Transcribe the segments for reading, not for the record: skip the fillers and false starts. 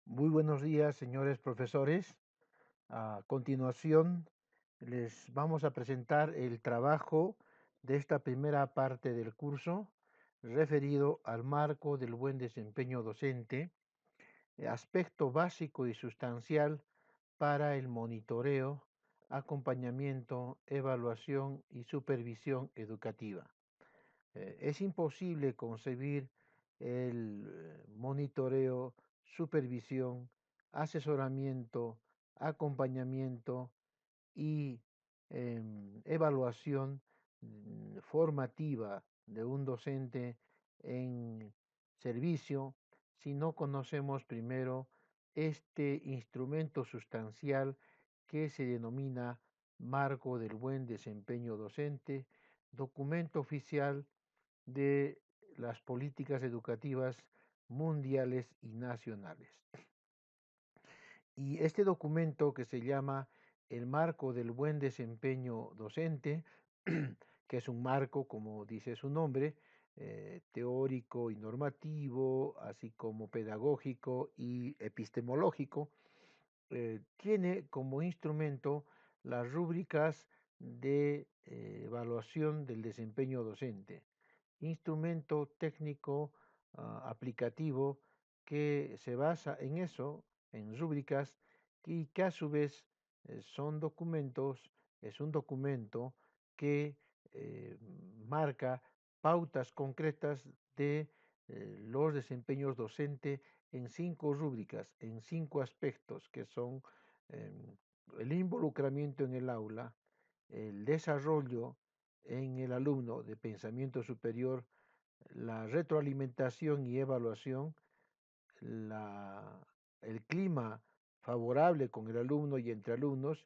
Muy buenos días, señores profesores. A continuación, les vamos a presentar el trabajo de esta primera parte del curso referido al marco del buen desempeño docente, aspecto básico y sustancial para el monitoreo, acompañamiento, evaluación y supervisión educativa. Es imposible concebir el monitoreo, supervisión, asesoramiento, acompañamiento y evaluación formativa de un docente en servicio si no conocemos primero este instrumento sustancial que se denomina marco del buen desempeño docente, documento oficial de las políticas educativas mundiales y nacionales. Y este documento que se llama el marco del buen desempeño docente, que es un marco, como dice su nombre, teórico y normativo, así como pedagógico y epistemológico, tiene como instrumento las rúbricas de evaluación del desempeño docente, instrumento técnico aplicativo que se basa en eso, en rúbricas, y que a su vez son documentos, es un documento que marca pautas concretas de los desempeños docentes en 5 rúbricas, en 5 aspectos que son em, el involucramiento en el aula, el desarrollo en el alumno de pensamiento superior, la retroalimentación y evaluación, la, el clima favorable con el alumno y entre alumnos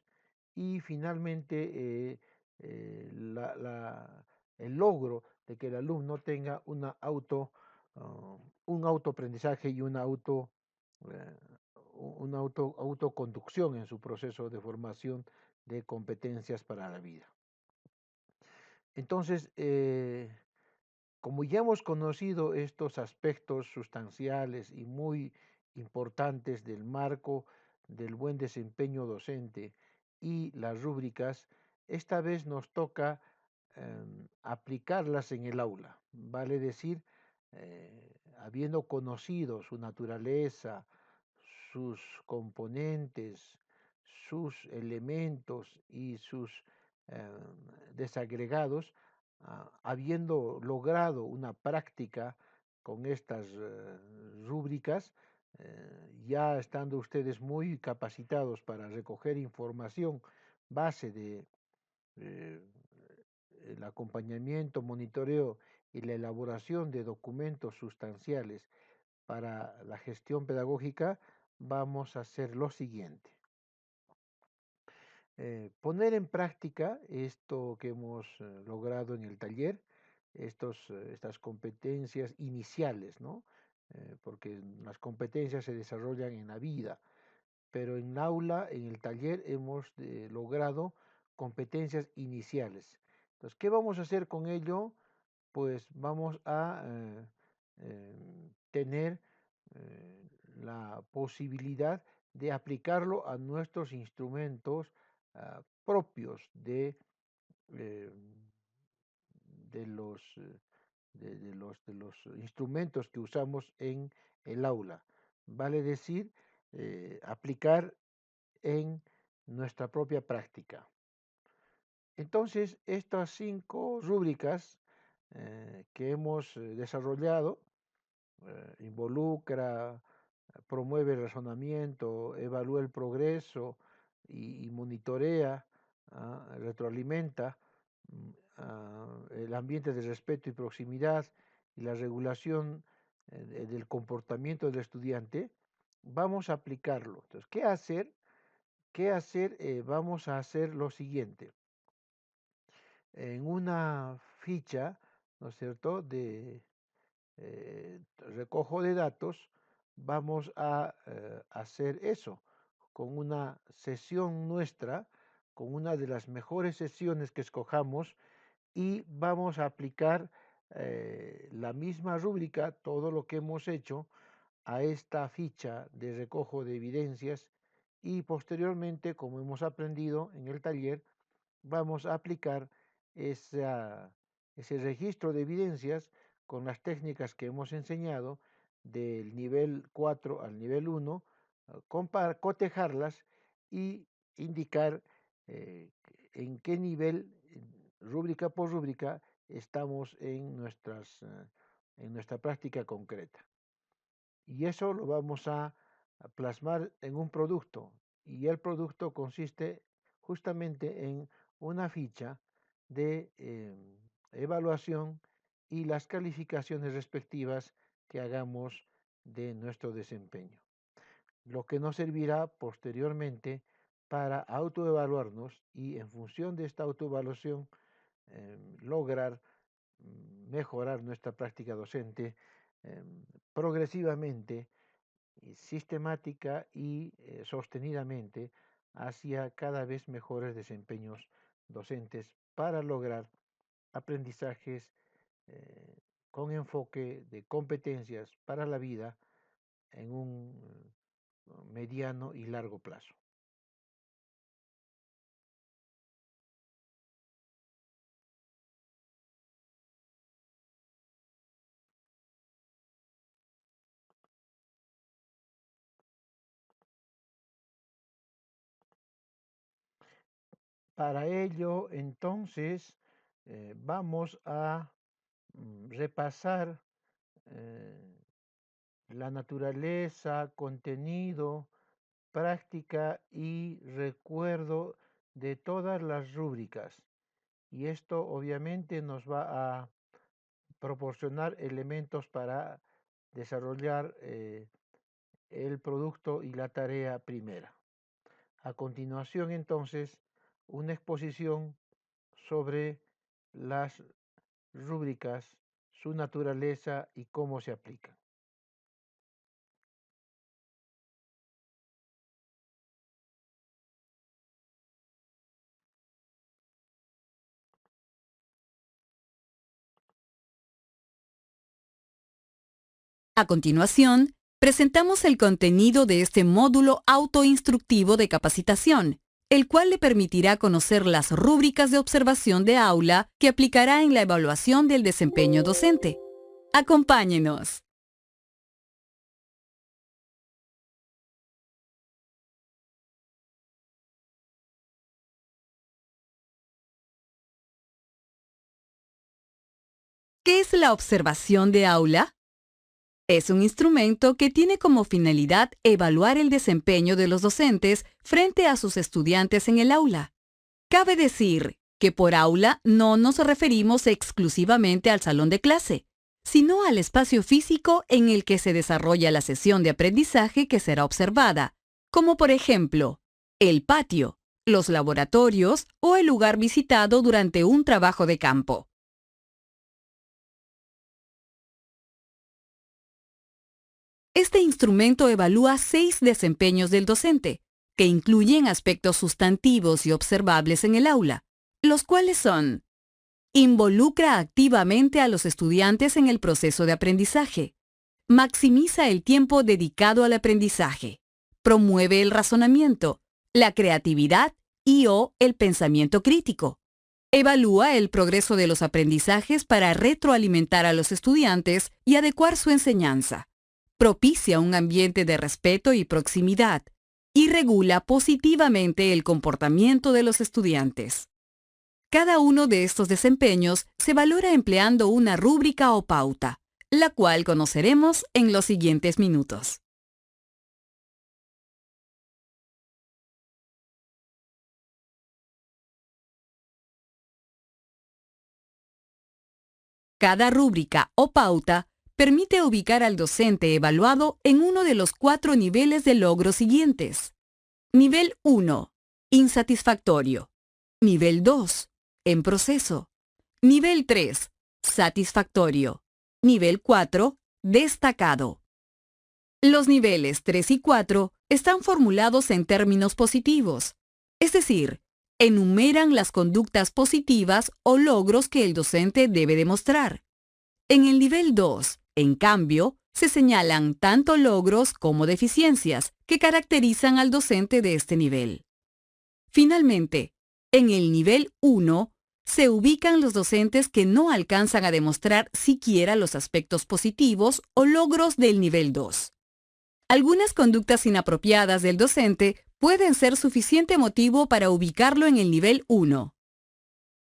y finalmente el logro de que el alumno tenga un autoaprendizaje y eh, una autoconducción en su proceso de formación de competencias para la vida. Entonces, como ya hemos conocido estos aspectos sustanciales y muy importantes del marco del buen desempeño docente y las rúbricas, esta vez nos toca aplicarlas en el aula, vale decir, habiendo conocido su naturaleza, sus componentes, sus elementos y sus desagregados, habiendo logrado una práctica con estas rúbricas, ya estando ustedes muy capacitados para recoger información base de eh, el acompañamiento, monitoreo y la elaboración de documentos sustanciales para la gestión pedagógica, vamos a hacer lo siguiente. Poner en práctica esto que hemos logrado en el taller, estas competencias iniciales, ¿no? Porque las competencias se desarrollan en la vida, pero en el aula, en el taller, hemos logrado competencias iniciales. Entonces, ¿qué vamos a hacer con ello? Pues vamos a tener la posibilidad de aplicarlo a nuestros instrumentos propios eh, de los, de los instrumentos que usamos en el aula. Vale decir, aplicar en nuestra propia práctica. Entonces, estas 5 rúbricas que hemos desarrollado involucra, promueve el razonamiento, evalúa el progreso y monitorea, retroalimenta el ambiente de respeto y proximidad y la regulación del comportamiento del estudiante, vamos a aplicarlo. Entonces, ¿qué hacer? ¿Qué hacer? Vamos a hacer lo siguiente. En una ficha, ¿no es cierto?, de recojo de datos, vamos a hacer eso con una sesión nuestra, con una de las mejores sesiones que escojamos y vamos a aplicar la misma rúbrica, todo lo que hemos hecho, a esta ficha de recojo de evidencias y posteriormente, como hemos aprendido en el taller, vamos a aplicar ese registro de evidencias con las técnicas que hemos enseñado del nivel 4 al nivel 1, cotejarlas y indicar en qué nivel, rúbrica por rúbrica, estamos en nuestra práctica concreta. Y eso lo vamos a plasmar en un producto. Y el producto consiste justamente en una ficha de evaluación y las calificaciones respectivas que hagamos de nuestro desempeño. Lo que nos servirá posteriormente para autoevaluarnos y en función de esta autoevaluación lograr mejorar nuestra práctica docente progresivamente, sistemática y sostenidamente hacia cada vez mejores desempeños docentes para lograr aprendizajes eh, con enfoque de competencias para la vida en un mediano y largo plazo. Para ello, entonces, vamos a repasar eh, la naturaleza, contenido, práctica y recuerdo de todas las rúbricas. Y esto obviamente nos va a proporcionar elementos para desarrollar el producto y la tarea primera. A continuación, entonces, una exposición sobre las rúbricas, su naturaleza y cómo se aplican. A continuación, presentamos el contenido de este módulo autoinstructivo de capacitación, el cual le permitirá conocer las rúbricas de observación de aula que aplicará en la evaluación del desempeño docente. Acompáñenos. ¿Qué es la observación de aula? Es un instrumento que tiene como finalidad evaluar el desempeño de los docentes frente a sus estudiantes en el aula. Cabe decir que por aula no nos referimos exclusivamente al salón de clase, sino al espacio físico en el que se desarrolla la sesión de aprendizaje que será observada, como por ejemplo, el patio, los laboratorios o el lugar visitado durante un trabajo de campo. Este instrumento evalúa 6 desempeños del docente, que incluyen aspectos sustantivos y observables en el aula, los cuales son: involucra activamente a los estudiantes en el proceso de aprendizaje, maximiza el tiempo dedicado al aprendizaje, promueve el razonamiento, la creatividad y/o el pensamiento crítico, evalúa el progreso de los aprendizajes para retroalimentar a los estudiantes y adecuar su enseñanza, propicia un ambiente de respeto y proximidad, y regula positivamente el comportamiento de los estudiantes. Cada uno de estos desempeños se valora empleando una rúbrica o pauta, la cual conoceremos en los siguientes minutos. Cada rúbrica o pauta permite ubicar al docente evaluado en uno de los 4 niveles de logro siguientes. Nivel 1. Insatisfactorio. Nivel 2. En proceso. Nivel 3. Satisfactorio. Nivel 4. Destacado. Los niveles 3 y 4 están formulados en términos positivos, es decir, enumeran las conductas positivas o logros que el docente debe demostrar. En el nivel 2, en cambio, se señalan tanto logros como deficiencias que caracterizan al docente de este nivel. Finalmente, en el nivel 1, se ubican los docentes que no alcanzan a demostrar siquiera los aspectos positivos o logros del nivel 2. Algunas conductas inapropiadas del docente pueden ser suficiente motivo para ubicarlo en el nivel 1.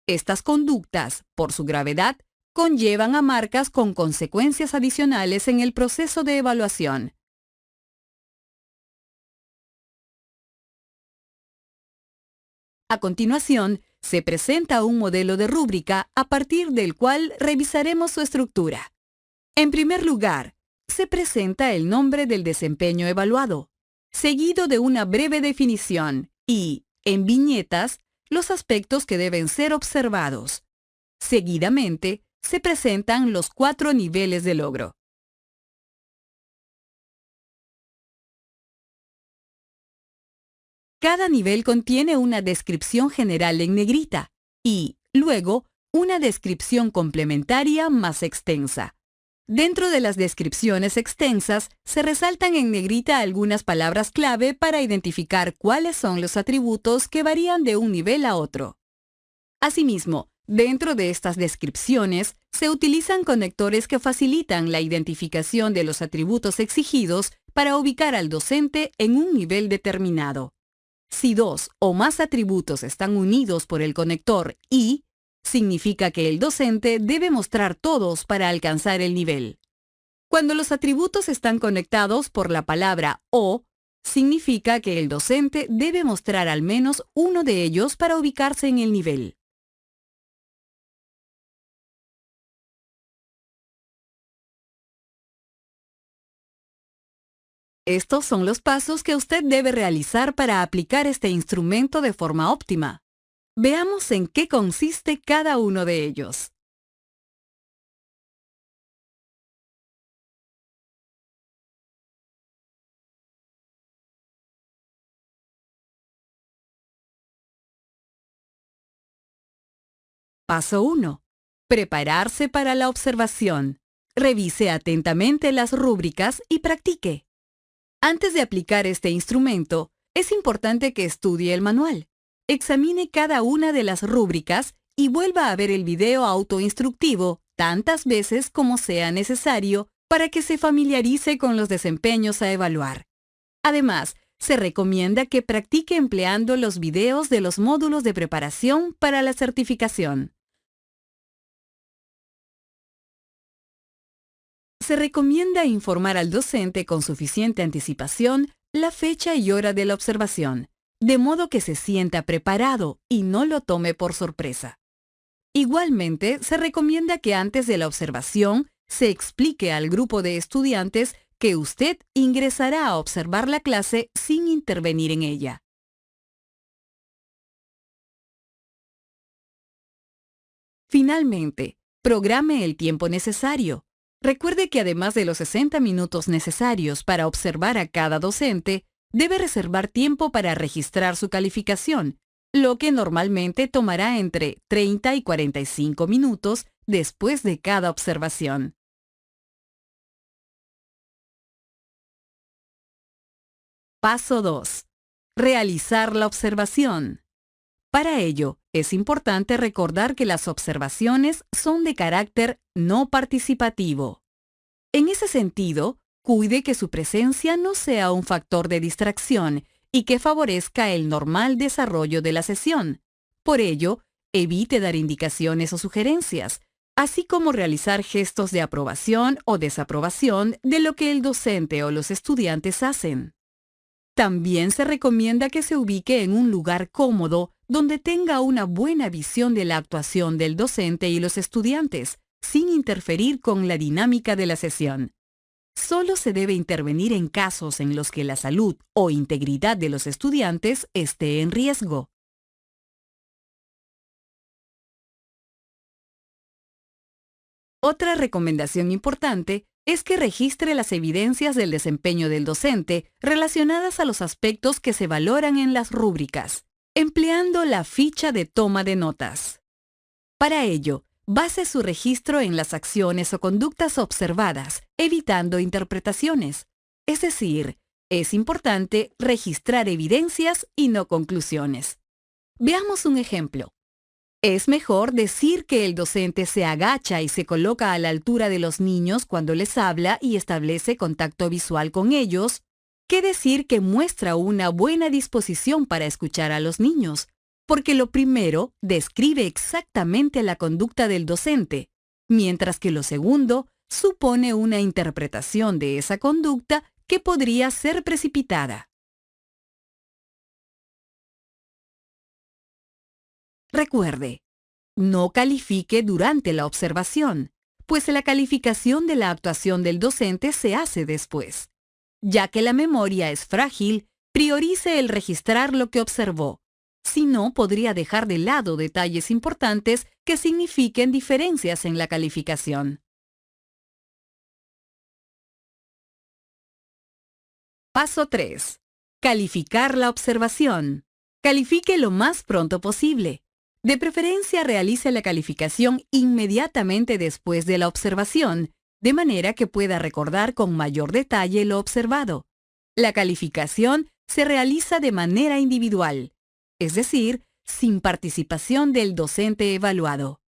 Estas conductas, por su gravedad, conllevan a marcas con consecuencias adicionales en el proceso de evaluación. A continuación, se presenta un modelo de rúbrica a partir del cual revisaremos su estructura. En primer lugar, se presenta el nombre del desempeño evaluado, seguido de una breve definición y, en viñetas, los aspectos que deben ser observados. Seguidamente, se presentan los 4 niveles de logro. Cada nivel contiene una descripción general en negrita y, luego, una descripción complementaria más extensa. Dentro de las descripciones extensas, se resaltan en negrita algunas palabras clave para identificar cuáles son los atributos que varían de un nivel a otro. Asimismo, dentro de estas descripciones, se utilizan conectores que facilitan la identificación de los atributos exigidos para ubicar al docente en un nivel determinado. Si 2 o más atributos están unidos por el conector y, significa que el docente debe mostrar todos para alcanzar el nivel. Cuando los atributos están conectados por la palabra o, significa que el docente debe mostrar al menos uno de ellos para ubicarse en el nivel. Estos son los pasos que usted debe realizar para aplicar este instrumento de forma óptima. Veamos en qué consiste cada uno de ellos. Paso 1. Prepararse para la observación. Revise atentamente las rúbricas y practique. Antes de aplicar este instrumento, es importante que estudie el manual. Examine cada una de las rúbricas y vuelva a ver el video autoinstructivo tantas veces como sea necesario para que se familiarice con los desempeños a evaluar. Además, se recomienda que practique empleando los videos de los módulos de preparación para la certificación. Se recomienda informar al docente con suficiente anticipación la fecha y hora de la observación, de modo que se sienta preparado y no lo tome por sorpresa. Igualmente, se recomienda que antes de la observación se explique al grupo de estudiantes que usted ingresará a observar la clase sin intervenir en ella. Finalmente, programe el tiempo necesario. Recuerde que además de los 60 minutos necesarios para observar a cada docente, debe reservar tiempo para registrar su calificación, lo que normalmente tomará entre 30 y 45 minutos después de cada observación. Paso 2. Realizar la observación. Para ello, es importante recordar que las observaciones son de carácter no participativo. En ese sentido, cuide que su presencia no sea un factor de distracción y que favorezca el normal desarrollo de la sesión. Por ello, evite dar indicaciones o sugerencias, así como realizar gestos de aprobación o desaprobación de lo que el docente o los estudiantes hacen. También se recomienda que se ubique en un lugar cómodo donde tenga una buena visión de la actuación del docente y los estudiantes, sin interferir con la dinámica de la sesión. Solo se debe intervenir en casos en los que la salud o integridad de los estudiantes esté en riesgo. Otra recomendación importante es que registre las evidencias del desempeño del docente relacionadas a los aspectos que se valoran en las rúbricas, empleando la ficha de toma de notas. Para ello, base su registro en las acciones o conductas observadas, evitando interpretaciones. Es decir, es importante registrar evidencias y no conclusiones. Veamos un ejemplo. Es mejor decir que el docente se agacha y se coloca a la altura de los niños cuando les habla y establece contacto visual con ellos, que decir que muestra una buena disposición para escuchar a los niños, porque lo primero describe exactamente la conducta del docente, mientras que lo segundo supone una interpretación de esa conducta que podría ser precipitada. Recuerde, no califique durante la observación, pues la calificación de la actuación del docente se hace después. Ya que la memoria es frágil, priorice el registrar lo que observó. Si no, podría dejar de lado detalles importantes que signifiquen diferencias en la calificación. Paso 3. Calificar la observación. Califique lo más pronto posible. De preferencia, realice la calificación inmediatamente después de la observación, de manera que pueda recordar con mayor detalle lo observado. La calificación se realiza de manera individual, es decir, sin participación del docente evaluado.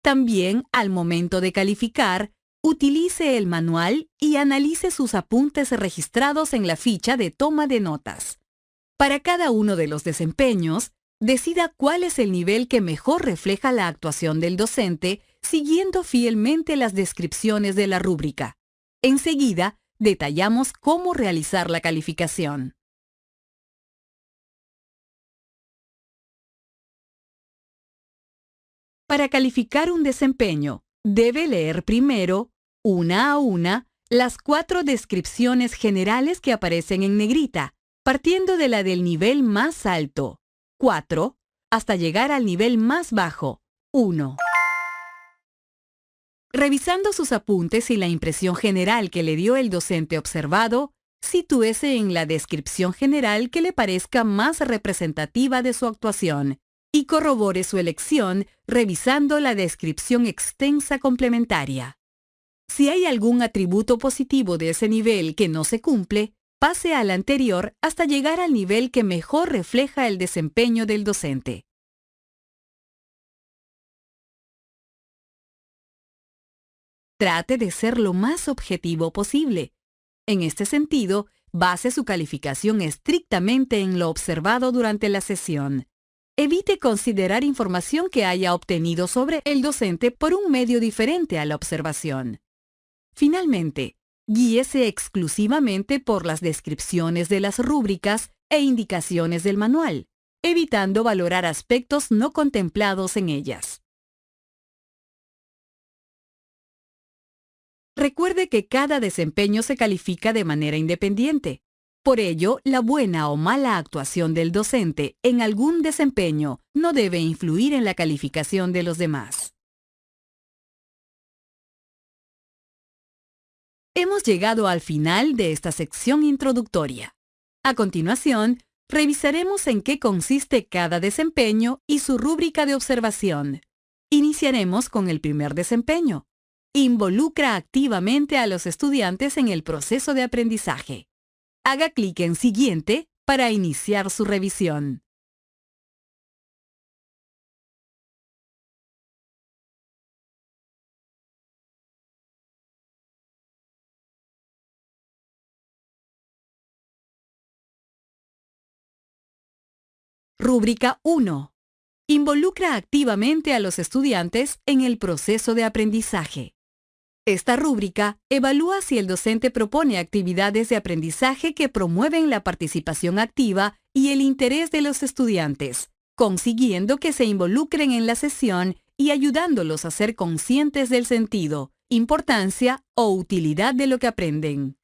También, al momento de calificar, utilice el manual y analice sus apuntes registrados en la ficha de toma de notas. Para cada uno de los desempeños, decida cuál es el nivel que mejor refleja la actuación del docente, siguiendo fielmente las descripciones de la rúbrica. Enseguida, detallamos cómo realizar la calificación. Para calificar un desempeño, debe leer primero, una a una, las 4 descripciones generales que aparecen en negrita, partiendo de la del nivel más alto, 4, hasta llegar al nivel más bajo, 1. Revisando sus apuntes y la impresión general que le dio el docente observado, sitúese en la descripción general que le parezca más representativa de su actuación y corrobore su elección revisando la descripción extensa complementaria. Si hay algún atributo positivo de ese nivel que no se cumple, pase al anterior hasta llegar al nivel que mejor refleja el desempeño del docente. Trate de ser lo más objetivo posible. En este sentido, base su calificación estrictamente en lo observado durante la sesión. Evite considerar información que haya obtenido sobre el docente por un medio diferente a la observación. Finalmente, guíese exclusivamente por las descripciones de las rúbricas e indicaciones del manual, evitando valorar aspectos no contemplados en ellas. Recuerde que cada desempeño se califica de manera independiente. Por ello, la buena o mala actuación del docente en algún desempeño no debe influir en la calificación de los demás. Hemos llegado al final de esta sección introductoria. A continuación, revisaremos en qué consiste cada desempeño y su rúbrica de observación. Iniciaremos con el primer desempeño. Involucra activamente a los estudiantes en el proceso de aprendizaje. Haga clic en Siguiente para iniciar su revisión. Rúbrica 1. Involucra activamente a los estudiantes en el proceso de aprendizaje. Esta rúbrica evalúa si el docente propone actividades de aprendizaje que promueven la participación activa y el interés de los estudiantes, consiguiendo que se involucren en la sesión y ayudándolos a ser conscientes del sentido, importancia o utilidad de lo que aprenden.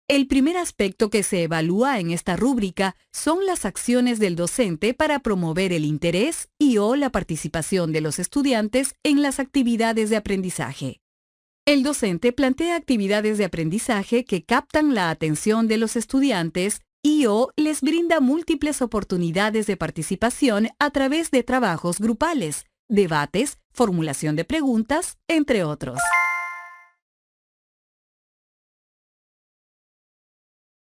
El primer aspecto que se evalúa en esta rúbrica son las acciones del docente para promover el interés y/o la participación de los estudiantes en las actividades de aprendizaje. El docente plantea actividades de aprendizaje que captan la atención de los estudiantes y/o les brinda múltiples oportunidades de participación a través de trabajos grupales, debates, formulación de preguntas, entre otros.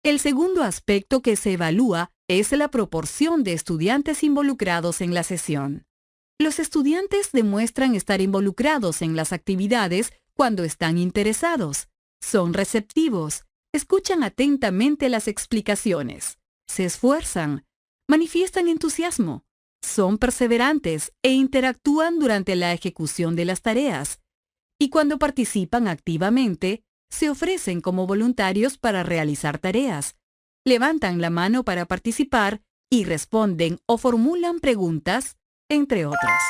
El segundo aspecto que se evalúa es la proporción de estudiantes involucrados en la sesión. Los estudiantes demuestran estar involucrados en las actividades cuando están interesados, son receptivos, escuchan atentamente las explicaciones, se esfuerzan, manifiestan entusiasmo, son perseverantes e interactúan durante la ejecución de las tareas, y cuando participan activamente, se ofrecen como voluntarios para realizar tareas, levantan la mano para participar y responden o formulan preguntas, entre otros.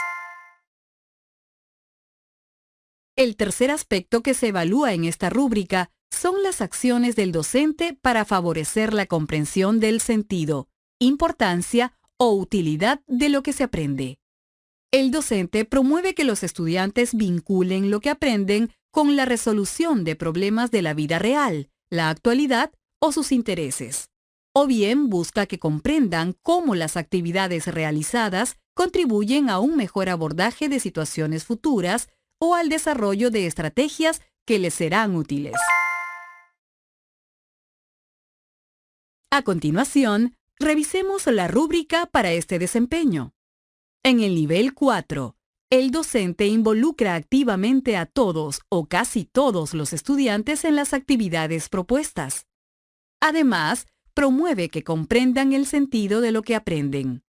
El tercer aspecto que se evalúa en esta rúbrica son las acciones del docente para favorecer la comprensión del sentido, importancia o utilidad de lo que se aprende. El docente promueve que los estudiantes vinculen lo que aprenden con la resolución de problemas de la vida real, la actualidad o sus intereses. O bien busca que comprendan cómo las actividades realizadas contribuyen a un mejor abordaje de situaciones futuras o al desarrollo de estrategias que les serán útiles. A continuación, revisemos la rúbrica para este desempeño. En el nivel 4, el docente involucra activamente a todos o casi todos los estudiantes en las actividades propuestas. Además, promueve que comprendan el sentido de lo que aprenden.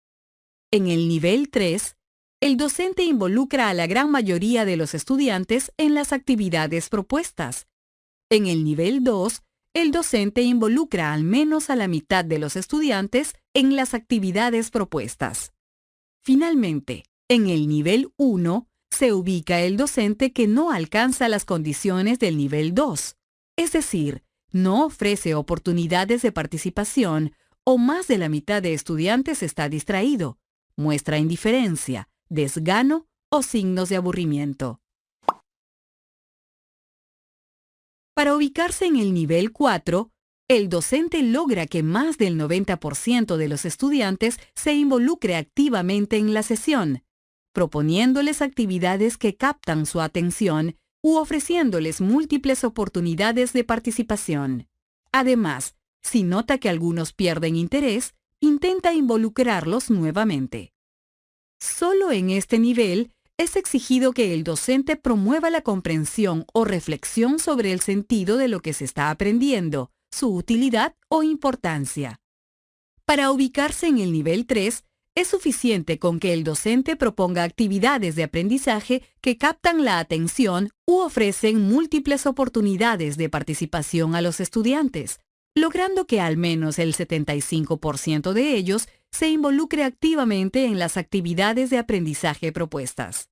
En el nivel 3, el docente involucra a la gran mayoría de los estudiantes en las actividades propuestas. En el nivel 2, el docente involucra al menos a la mitad de los estudiantes en las actividades propuestas. Finalmente, en el nivel 1, se ubica el docente que no alcanza las condiciones del nivel 2, es decir, no ofrece oportunidades de participación o más de la mitad de estudiantes está distraído, muestra indiferencia, desgano o signos de aburrimiento. Para ubicarse en el nivel 4, el docente logra que más del 90% de los estudiantes se involucre activamente en la sesión, proponiéndoles actividades que captan su atención u ofreciéndoles múltiples oportunidades de participación. Además, si nota que algunos pierden interés, intenta involucrarlos nuevamente. Solo en este nivel es exigido que el docente promueva la comprensión o reflexión sobre el sentido de lo que se está aprendiendo, su utilidad o importancia. Para ubicarse en el nivel 3, es suficiente con que el docente proponga actividades de aprendizaje que captan la atención u ofrecen múltiples oportunidades de participación a los estudiantes, logrando que al menos el 75% de ellos se involucre activamente en las actividades de aprendizaje propuestas.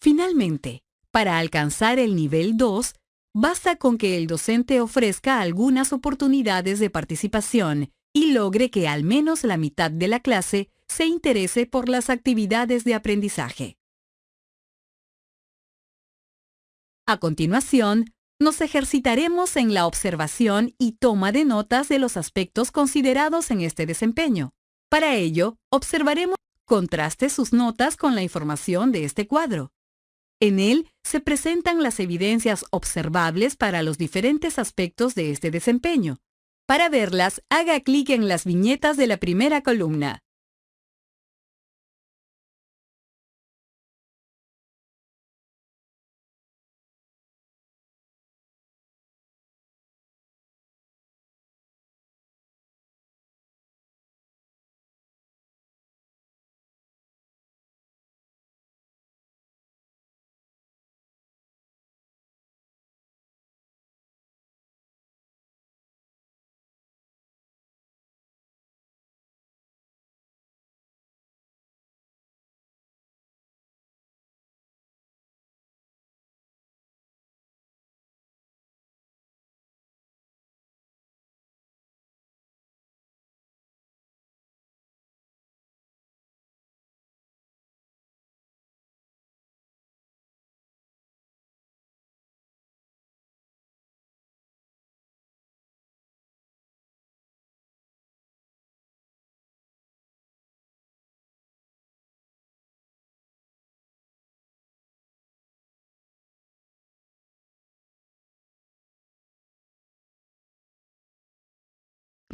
Finalmente, para alcanzar el nivel 2, basta con que el docente ofrezca algunas oportunidades de participación y logre que al menos la mitad de la clase se interese por las actividades de aprendizaje. A continuación, nos ejercitaremos en la observación y toma de notas de los aspectos considerados en este desempeño. Para ello, observaremos contraste sus notas con la información de este cuadro. En él se presentan las evidencias observables para los diferentes aspectos de este desempeño. Para verlas, haga clic en las viñetas de la primera columna.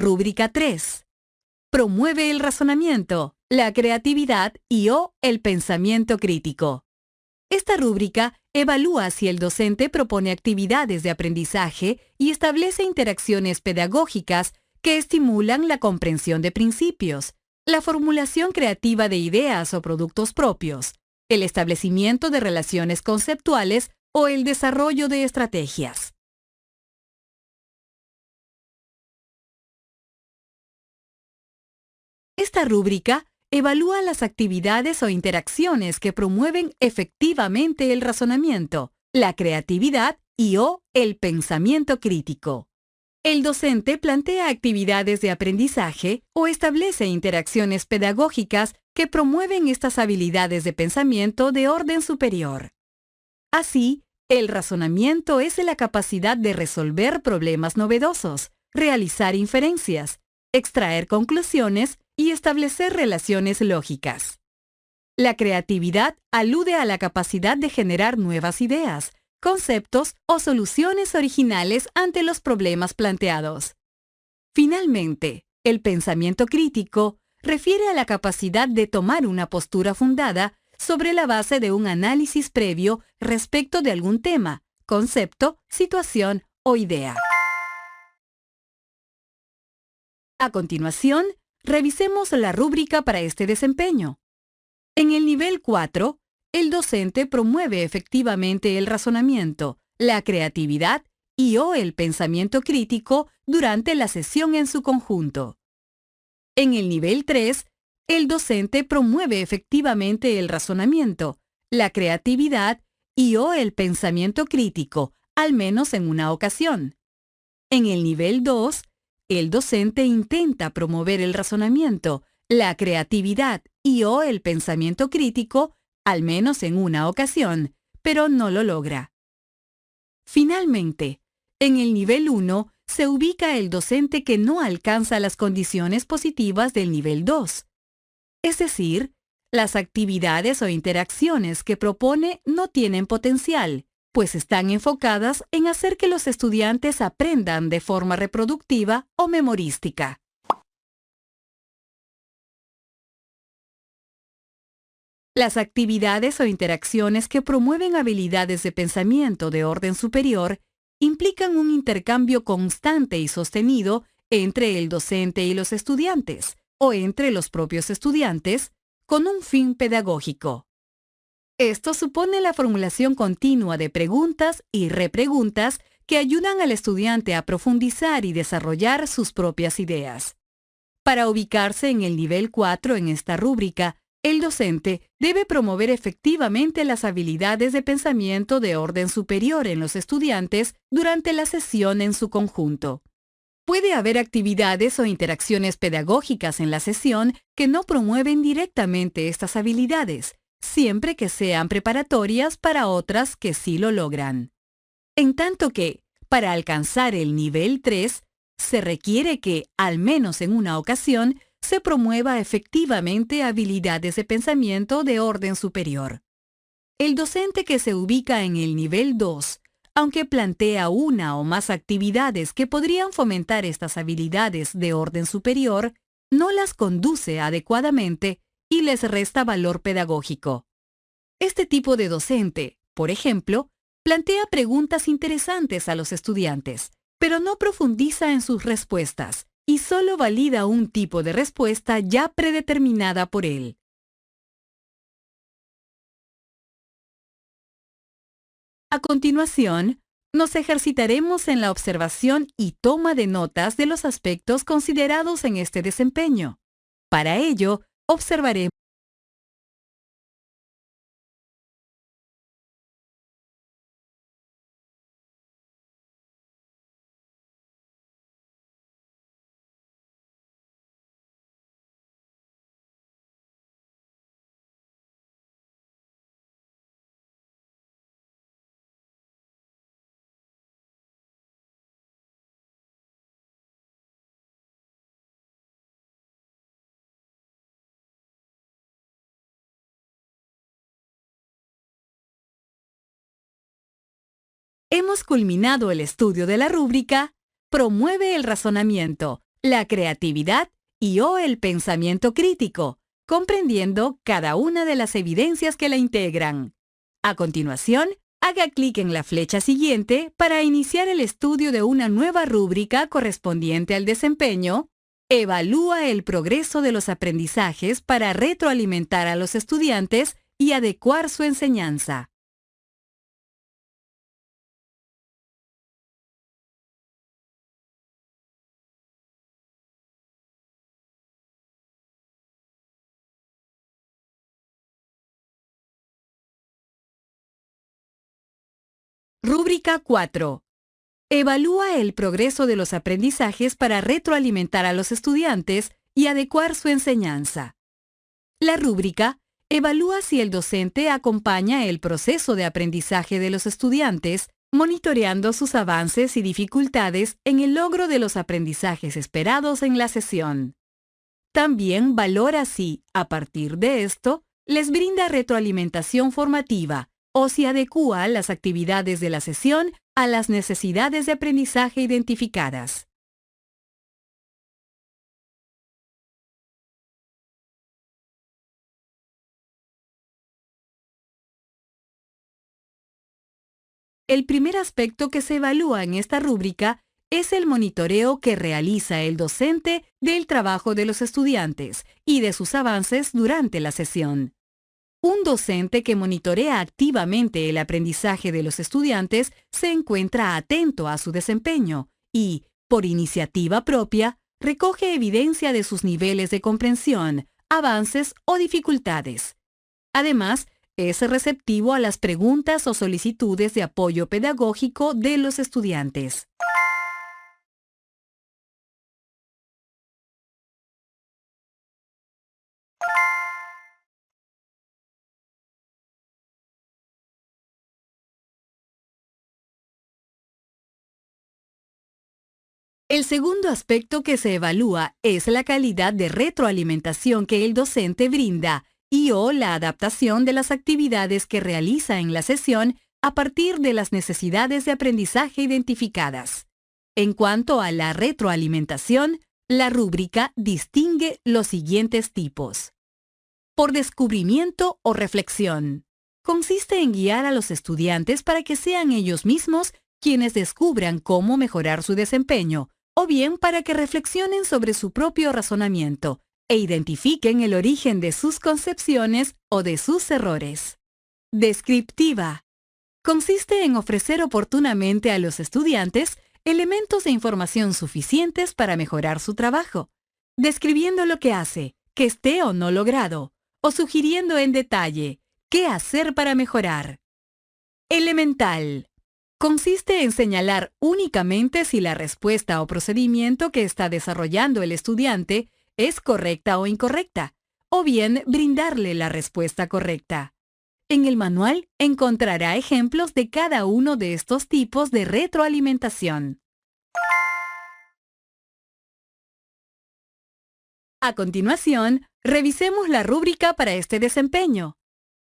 Rúbrica 3. Promueve el razonamiento, la creatividad y/o el pensamiento crítico. Esta rúbrica evalúa si el docente propone actividades de aprendizaje y establece interacciones pedagógicas que estimulan la comprensión de principios, la formulación creativa de ideas o productos propios, el establecimiento de relaciones conceptuales o el desarrollo de estrategias. Esta rúbrica evalúa las actividades o interacciones que promueven efectivamente el razonamiento, la creatividad y/o el pensamiento crítico. El docente plantea actividades de aprendizaje o establece interacciones pedagógicas que promueven estas habilidades de pensamiento de orden superior. Así, el razonamiento es la capacidad de resolver problemas novedosos, realizar inferencias, extraer conclusiones y establecer relaciones lógicas. La creatividad alude a la capacidad de generar nuevas ideas, conceptos o soluciones originales ante los problemas planteados. Finalmente, el pensamiento crítico refiere a la capacidad de tomar una postura fundada sobre la base de un análisis previo respecto de algún tema, concepto, situación o idea. A continuación, revisemos la rúbrica para este desempeño. En el nivel 4, el docente promueve efectivamente el razonamiento, la creatividad y/o el pensamiento crítico durante la sesión en su conjunto. En el nivel 3, el docente promueve efectivamente el razonamiento, la creatividad y/o el pensamiento crítico, al menos en una ocasión. En el nivel 2, el docente intenta promover el razonamiento, la creatividad y/o el pensamiento crítico, al menos en una ocasión, pero no lo logra. Finalmente, en el nivel 1 se ubica el docente que no alcanza las condiciones positivas del nivel 2. Es decir, las actividades o interacciones que propone no tienen potencial, pues están enfocadas en hacer que los estudiantes aprendan de forma reproductiva o memorística. Las actividades o interacciones que promueven habilidades de pensamiento de orden superior implican un intercambio constante y sostenido entre el docente y los estudiantes, o entre los propios estudiantes, con un fin pedagógico. Esto supone la formulación continua de preguntas y repreguntas que ayudan al estudiante a profundizar y desarrollar sus propias ideas. Para ubicarse en el nivel 4 en esta rúbrica, el docente debe promover efectivamente las habilidades de pensamiento de orden superior en los estudiantes durante la sesión en su conjunto. Puede haber actividades o interacciones pedagógicas en la sesión que no promueven directamente estas habilidades, siempre que sean preparatorias para otras que sí lo logran. En tanto que, para alcanzar el nivel 3, se requiere que, al menos en una ocasión, se promueva efectivamente habilidades de pensamiento de orden superior. El docente que se ubica en el nivel 2, aunque plantea una o más actividades que podrían fomentar estas habilidades de orden superior, no las conduce adecuadamente y les resta valor pedagógico. Este tipo de docente, por ejemplo, plantea preguntas interesantes a los estudiantes, pero no profundiza en sus respuestas y solo valida un tipo de respuesta ya predeterminada por él. A continuación, nos ejercitaremos en la observación y toma de notas de los aspectos considerados en este desempeño. Para ello, observaremos. Hemos culminado el estudio de la rúbrica Promueve el razonamiento, la creatividad y o el pensamiento crítico, comprendiendo cada una de las evidencias que la integran. A continuación, haga clic en la flecha siguiente para iniciar el estudio de una nueva rúbrica correspondiente al desempeño. Evalúa el progreso de los aprendizajes para retroalimentar a los estudiantes y adecuar su enseñanza. Rúbrica 4. Evalúa el progreso de los aprendizajes para retroalimentar a los estudiantes y adecuar su enseñanza. La rúbrica evalúa si el docente acompaña el proceso de aprendizaje de los estudiantes, monitoreando sus avances y dificultades en el logro de los aprendizajes esperados en la sesión. También valora si, a partir de esto, les brinda retroalimentación formativa o si adecúa las actividades de la sesión a las necesidades de aprendizaje identificadas. El primer aspecto que se evalúa en esta rúbrica es el monitoreo que realiza el docente del trabajo de los estudiantes y de sus avances durante la sesión. Un docente que monitorea activamente el aprendizaje de los estudiantes se encuentra atento a su desempeño y, por iniciativa propia, recoge evidencia de sus niveles de comprensión, avances o dificultades. Además, es receptivo a las preguntas o solicitudes de apoyo pedagógico de los estudiantes. El segundo aspecto que se evalúa es la calidad de retroalimentación que el docente brinda y o la adaptación de las actividades que realiza en la sesión a partir de las necesidades de aprendizaje identificadas. En cuanto a la retroalimentación, la rúbrica distingue los siguientes tipos. Por descubrimiento o reflexión. Consiste en guiar a los estudiantes para que sean ellos mismos quienes descubran cómo mejorar su desempeño, o bien para que reflexionen sobre su propio razonamiento e identifiquen el origen de sus concepciones o de sus errores. Descriptiva. Consiste en ofrecer oportunamente a los estudiantes elementos de información suficientes para mejorar su trabajo, describiendo lo que hace, que esté o no logrado, o sugiriendo en detalle qué hacer para mejorar. Elemental. Consiste en señalar únicamente si la respuesta o procedimiento que está desarrollando el estudiante es correcta o incorrecta, o bien brindarle la respuesta correcta. En el manual encontrará ejemplos de cada uno de estos tipos de retroalimentación. A continuación, revisemos la rúbrica para este desempeño.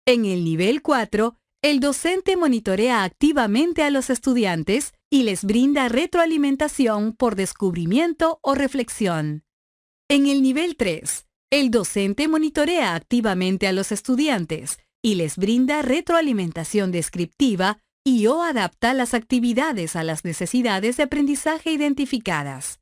En el nivel 4, el docente monitorea activamente a los estudiantes y les brinda retroalimentación por descubrimiento o reflexión. En el nivel 3, el docente monitorea activamente a los estudiantes y les brinda retroalimentación descriptiva y o adapta las actividades a las necesidades de aprendizaje identificadas.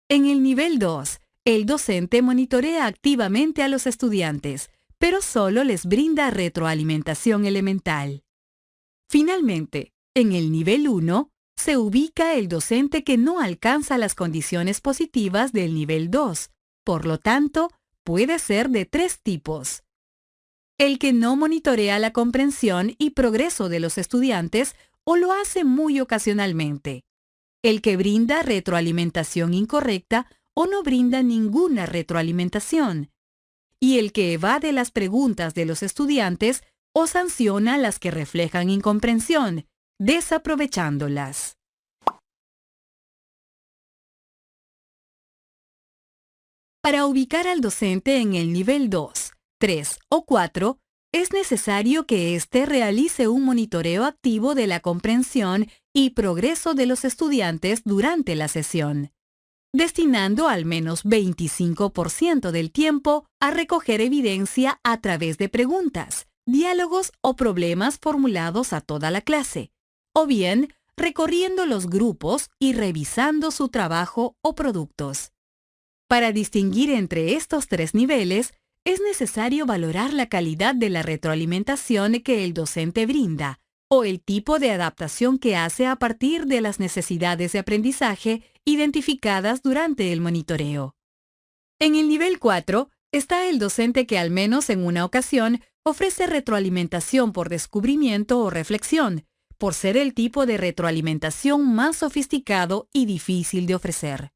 En el nivel 2, el docente monitorea activamente a los estudiantes, pero solo les brinda retroalimentación elemental. Finalmente, en el nivel 1, se ubica el docente que no alcanza las condiciones positivas del nivel 2, por lo tanto, puede ser de 3 tipos. El que no monitorea la comprensión y progreso de los estudiantes o lo hace muy ocasionalmente. El que brinda retroalimentación incorrecta o no brinda ninguna retroalimentación. Y el que evade las preguntas de los estudiantes o sanciona las que reflejan incomprensión, desaprovechándolas. Para ubicar al docente en el nivel 2, 3 o 4, es necesario que éste realice un monitoreo activo de la comprensión y progreso de los estudiantes durante la sesión. destinando al menos 25% del tiempo a recoger evidencia a través de preguntas, diálogos o problemas formulados a toda la clase, o bien recorriendo los grupos y revisando su trabajo o productos. Para distinguir entre estos tres niveles, es necesario valorar la calidad de la retroalimentación que el docente brinda o el tipo de adaptación que hace a partir de las necesidades de aprendizaje identificadas durante el monitoreo. En el nivel 4 está el docente que al menos en una ocasión ofrece retroalimentación por descubrimiento o reflexión, por ser el tipo de retroalimentación más sofisticado y difícil de ofrecer.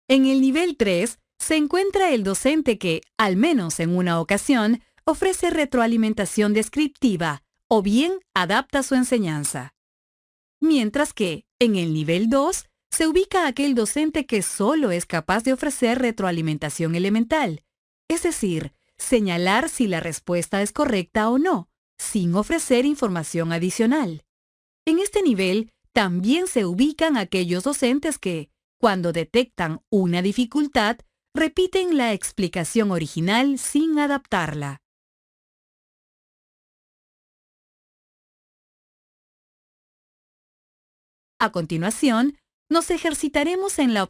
En el nivel 3 se encuentra el docente que, al menos en una ocasión, ofrece retroalimentación descriptiva o bien adapta su enseñanza. Mientras que, en el nivel 2, se ubica aquel docente que solo es capaz de ofrecer retroalimentación elemental, es decir, señalar si la respuesta es correcta o no, sin ofrecer información adicional. En este nivel también se ubican aquellos docentes que, cuando detectan una dificultad, repiten la explicación original sin adaptarla. A continuación, nos ejercitaremos en la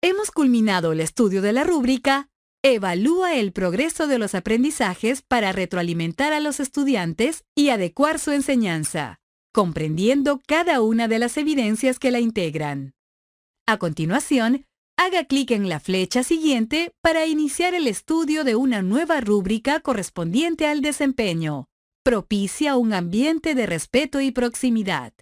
Hemos culminado el estudio de la rúbrica Evalúa el progreso de los aprendizajes para retroalimentar a los estudiantes y adecuar su enseñanza, comprendiendo cada una de las evidencias que la integran. A continuación, haga clic en la flecha siguiente para iniciar el estudio de una nueva rúbrica correspondiente al desempeño. Propicia un ambiente de respeto y proximidad.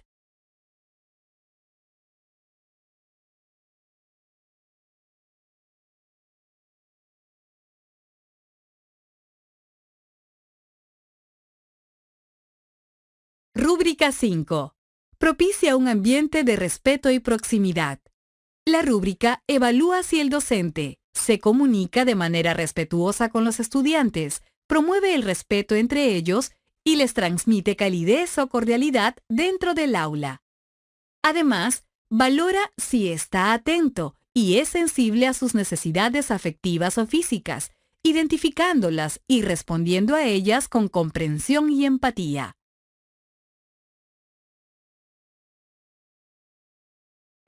Rúbrica 5. Propicia un ambiente de respeto y proximidad. La rúbrica evalúa si el docente se comunica de manera respetuosa con los estudiantes, promueve el respeto entre ellos y les transmite calidez o cordialidad dentro del aula. Además, valora si está atento y es sensible a sus necesidades afectivas o físicas, identificándolas y respondiendo a ellas con comprensión y empatía.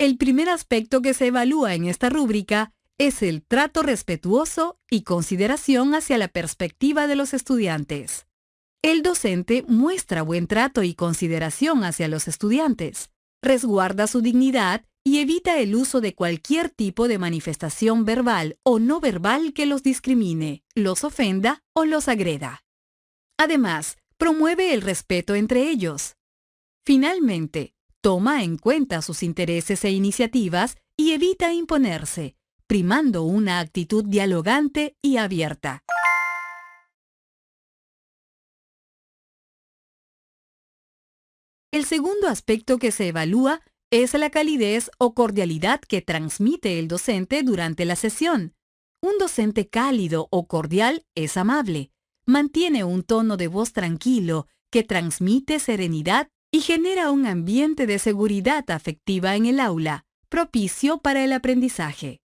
El primer aspecto que se evalúa en esta rúbrica es el trato respetuoso y consideración hacia la perspectiva de los estudiantes. El docente muestra buen trato y consideración hacia los estudiantes, resguarda su dignidad y evita el uso de cualquier tipo de manifestación verbal o no verbal que los discrimine, los ofenda o los agreda. Además, promueve el respeto entre ellos. Finalmente, toma en cuenta sus intereses e iniciativas y evita imponerse, primando una actitud dialogante y abierta. El segundo aspecto que se evalúa es la calidez o cordialidad que transmite el docente durante la sesión. Un docente cálido o cordial es amable, mantiene un tono de voz tranquilo que transmite serenidad y genera un ambiente de seguridad afectiva en el aula, propicio para el aprendizaje.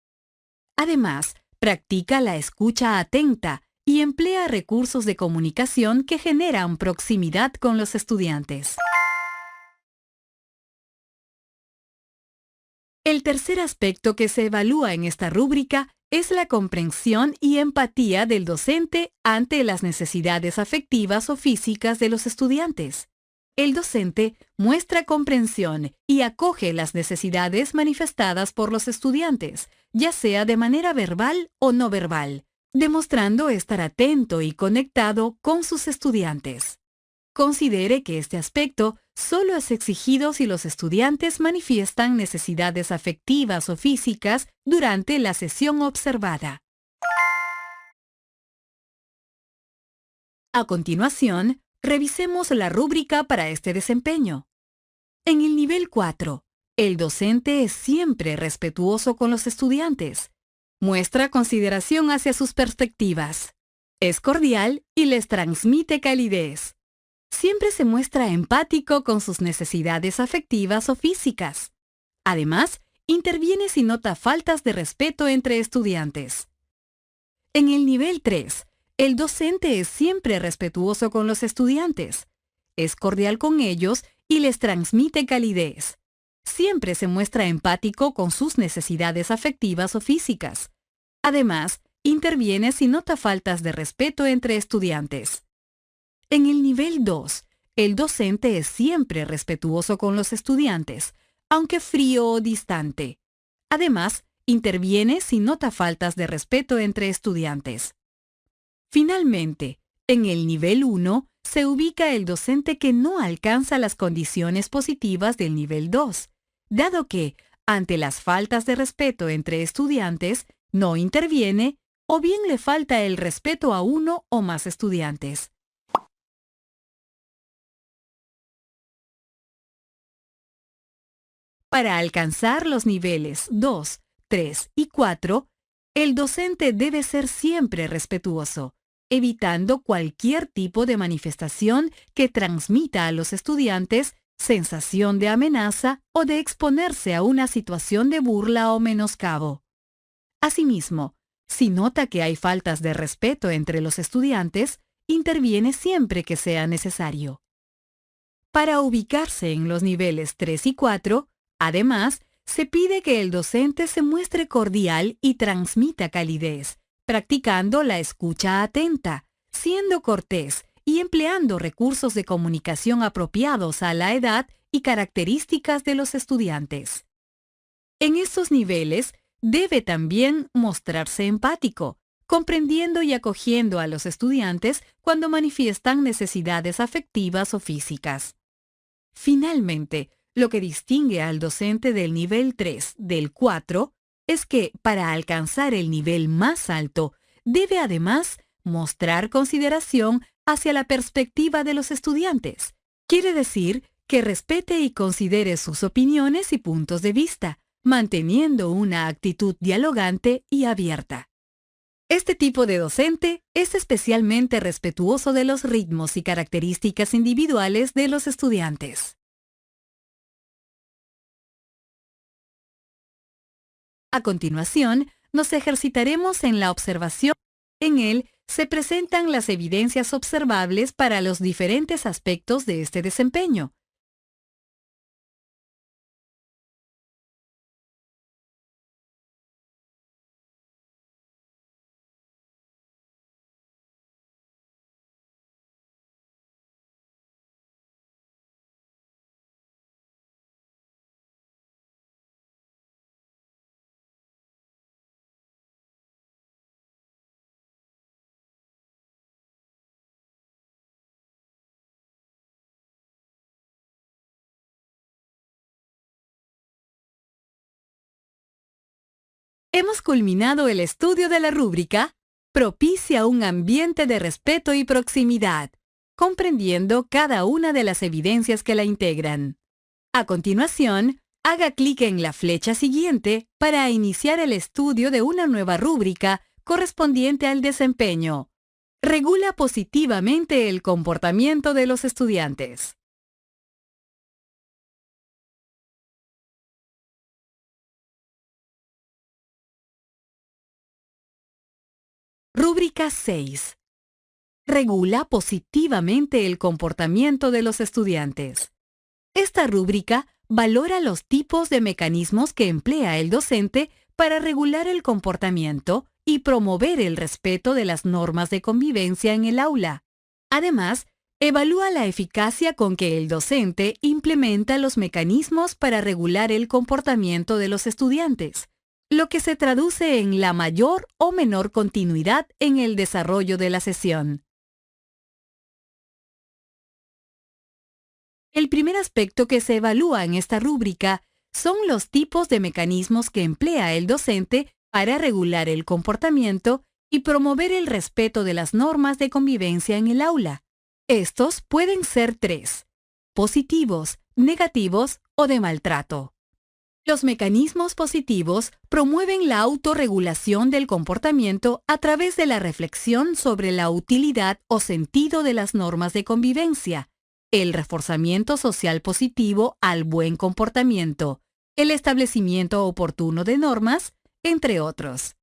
Además, practica la escucha atenta y emplea recursos de comunicación que generan proximidad con los estudiantes. El tercer aspecto que se evalúa en esta rúbrica es la comprensión y empatía del docente ante las necesidades afectivas o físicas de los estudiantes. El docente muestra comprensión y acoge las necesidades manifestadas por los estudiantes, ya sea de manera verbal o no verbal, demostrando estar atento y conectado con sus estudiantes. Considere que este aspecto solo es exigido si los estudiantes manifiestan necesidades afectivas o físicas durante la sesión observada. A continuación, revisemos la rúbrica para este desempeño. En el nivel 4, el docente es siempre respetuoso con los estudiantes. Muestra consideración hacia sus perspectivas. Es cordial y les transmite calidez. Siempre se muestra empático con sus necesidades afectivas o físicas. Además, interviene si nota faltas de respeto entre estudiantes. En el nivel 3, el docente es siempre respetuoso con los estudiantes. Es cordial con ellos y les transmite calidez. Siempre se muestra empático con sus necesidades afectivas o físicas. Además, interviene si nota faltas de respeto entre estudiantes. En el nivel 2, el docente es siempre respetuoso con los estudiantes, aunque frío o distante. Además, interviene si nota faltas de respeto entre estudiantes. Finalmente, en el nivel 1, se ubica el docente que no alcanza las condiciones positivas del nivel 2, dado que, ante las faltas de respeto entre estudiantes, no interviene o bien le falta el respeto a uno o más estudiantes. Para alcanzar los niveles 2, 3 y 4, el docente debe ser siempre respetuoso, evitando cualquier tipo de manifestación que transmita a los estudiantes sensación de amenaza o de exponerse a una situación de burla o menoscabo. Asimismo, si nota que hay faltas de respeto entre los estudiantes, interviene siempre que sea necesario. Para ubicarse en los niveles 3 y 4, además, se pide que el docente se muestre cordial y transmita calidez, practicando la escucha atenta, siendo cortés y empleando recursos de comunicación apropiados a la edad y características de los estudiantes. En estos niveles, debe también mostrarse empático, comprendiendo y acogiendo a los estudiantes cuando manifiestan necesidades afectivas o físicas. Finalmente, lo que distingue al docente del nivel 3 del 4 es que, para alcanzar el nivel más alto, debe además mostrar consideración hacia la perspectiva de los estudiantes. Quiere decir que respete y considere sus opiniones y puntos de vista, manteniendo una actitud dialogante y abierta. Este tipo de docente es especialmente respetuoso de los ritmos y características individuales de los estudiantes. A continuación, nos ejercitaremos en la observación. En él se presentan las evidencias observables para los diferentes aspectos de este desempeño. Hemos culminado el estudio de la rúbrica Propicia un ambiente de respeto y proximidad, comprendiendo cada una de las evidencias que la integran. A continuación, haga clic en la flecha siguiente para iniciar el estudio de una nueva rúbrica correspondiente al desempeño. Regula positivamente el comportamiento de los estudiantes. Rúbrica 6. Regula positivamente el comportamiento de los estudiantes. Esta rúbrica valora los tipos de mecanismos que emplea el docente para regular el comportamiento y promover el respeto de las normas de convivencia en el aula. Además, evalúa la eficacia con que el docente implementa los mecanismos para regular el comportamiento de los estudiantes, lo que se traduce en la mayor o menor continuidad en el desarrollo de la sesión. El primer aspecto que se evalúa en esta rúbrica son los tipos de mecanismos que emplea el docente para regular el comportamiento y promover el respeto de las normas de convivencia en el aula. Estos pueden ser 3: positivos, negativos o de maltrato. Los mecanismos positivos promueven la autorregulación del comportamiento a través de la reflexión sobre la utilidad o sentido de las normas de convivencia, el reforzamiento social positivo al buen comportamiento, el establecimiento oportuno de normas, entre otros.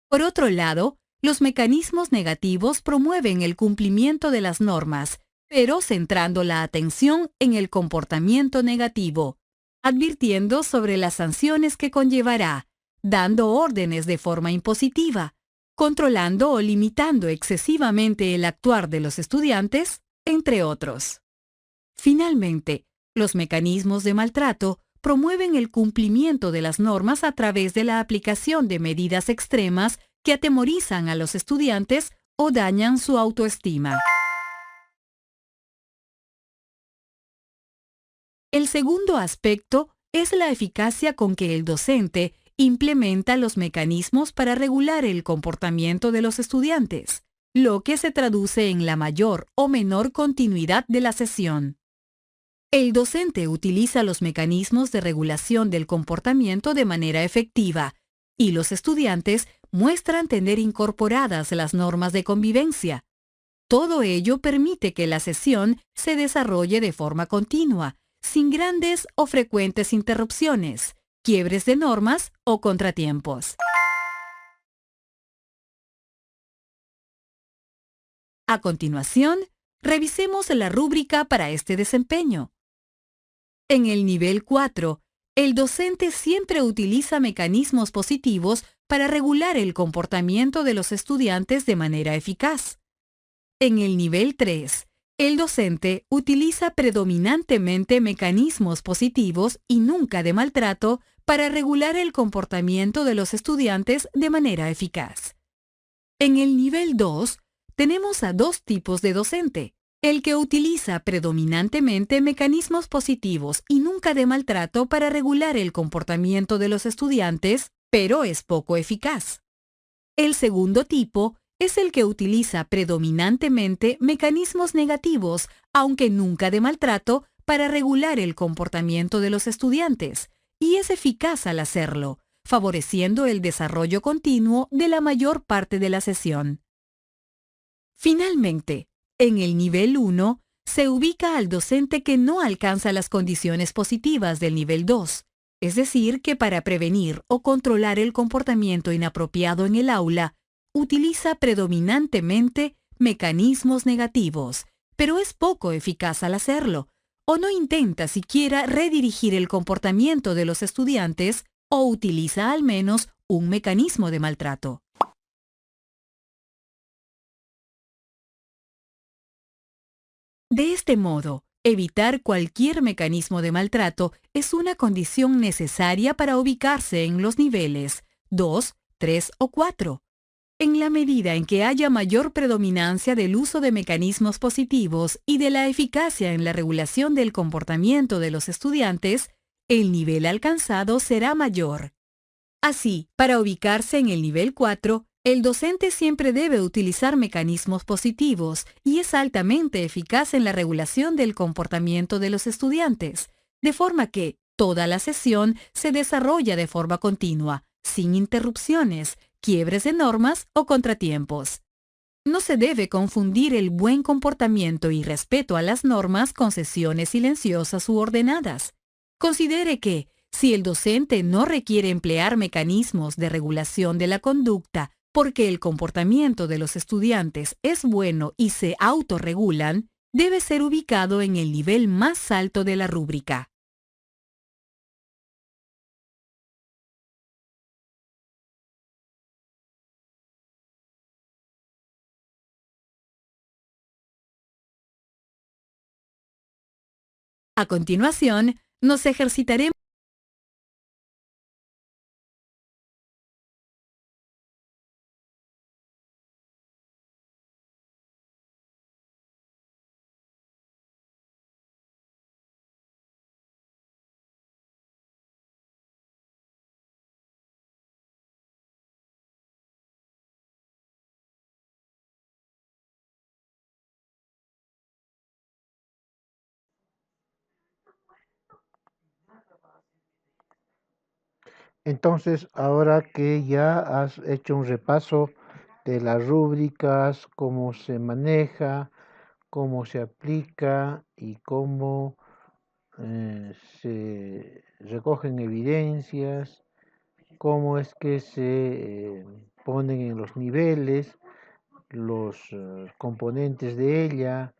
Por otro lado, los mecanismos negativos promueven el cumplimiento de las normas, pero centrando la atención en el comportamiento negativo, advirtiendo sobre las sanciones que conllevará, dando órdenes de forma impositiva, controlando o limitando excesivamente el actuar de los estudiantes, entre otros. Finalmente, los mecanismos de maltrato promueven el cumplimiento de las normas a través de la aplicación de medidas extremas que atemorizan a los estudiantes o dañan su autoestima. El segundo aspecto es la eficacia con que el docente implementa los mecanismos para regular el comportamiento de los estudiantes, lo que se traduce en la mayor o menor continuidad de la sesión. El docente utiliza los mecanismos de regulación del comportamiento de manera efectiva y los estudiantes muestran tener incorporadas las normas de convivencia. Todo ello permite que la sesión se desarrolle de forma continua, sin grandes o frecuentes interrupciones, quiebres de normas o contratiempos. A continuación, revisemos la rúbrica para este desempeño. En el nivel 4, el docente siempre utiliza mecanismos positivos para regular el comportamiento de los estudiantes de manera eficaz. En el nivel 3, el docente utiliza predominantemente mecanismos positivos y nunca de maltrato para regular el comportamiento de los estudiantes de manera eficaz. En el nivel 2, tenemos a 2 tipos de docente: el que utiliza predominantemente mecanismos positivos y nunca de maltrato para regular el comportamiento de los estudiantes, pero es poco eficaz. El segundo tipo es el que utiliza predominantemente mecanismos negativos, aunque nunca de maltrato, para regular el comportamiento de los estudiantes, y es eficaz al hacerlo, favoreciendo el desarrollo continuo de la mayor parte de la sesión. Finalmente, en el nivel 1, se ubica al docente que no alcanza las condiciones positivas del nivel 2, es decir, que para prevenir o controlar el comportamiento inapropiado en el aula, utiliza predominantemente mecanismos negativos, pero es poco eficaz al hacerlo, o no intenta siquiera redirigir el comportamiento de los estudiantes, o utiliza al menos un mecanismo de maltrato. De este modo, evitar cualquier mecanismo de maltrato es una condición necesaria para ubicarse en los niveles 2, 3 o 4. En la medida en que haya mayor predominancia del uso de mecanismos positivos y de la eficacia en la regulación del comportamiento de los estudiantes, el nivel alcanzado será mayor. Así, para ubicarse en el nivel 4, el docente siempre debe utilizar mecanismos positivos y es altamente eficaz en la regulación del comportamiento de los estudiantes, de forma que toda la sesión se desarrolla de forma continua, sin interrupciones, quiebres de normas o contratiempos. No se debe confundir el buen comportamiento y respeto a las normas con sesiones silenciosas u ordenadas. Considere que, si el docente no requiere emplear mecanismos de regulación de la conducta Porque el comportamiento de los estudiantes es bueno y se autorregulan, debe ser ubicado en el nivel más alto de la rúbrica. A continuación, nos ejercitaremos. Entonces, ahora que ya has hecho un repaso de las rúbricas, cómo se maneja, cómo se aplica y cómo se recogen evidencias, cómo es que se ponen en los niveles los componentes de ella,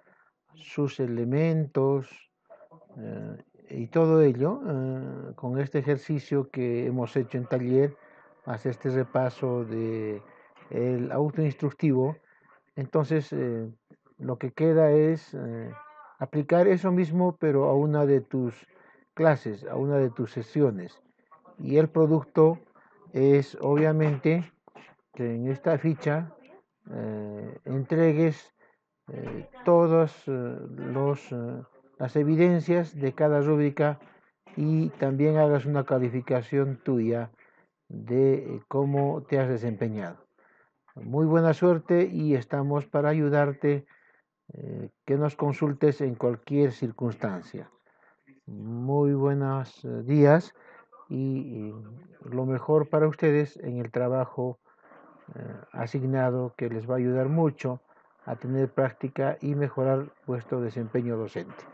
sus elementos, eh, y todo ello, con este ejercicio que hemos hecho en taller, más este repaso de el autoinstructivo, entonces lo que queda es aplicar eso mismo, pero a una de tus clases, a una de tus sesiones. Y el producto es obviamente que en esta ficha entregues todas las evidencias de cada rúbrica y también hagas una calificación tuya de cómo te has desempeñado. Muy buena suerte y estamos para ayudarte, que nos consultes en cualquier circunstancia. Muy buenos días y lo mejor para ustedes en el trabajo asignado, que les va a ayudar mucho a tener práctica y mejorar vuestro desempeño docente.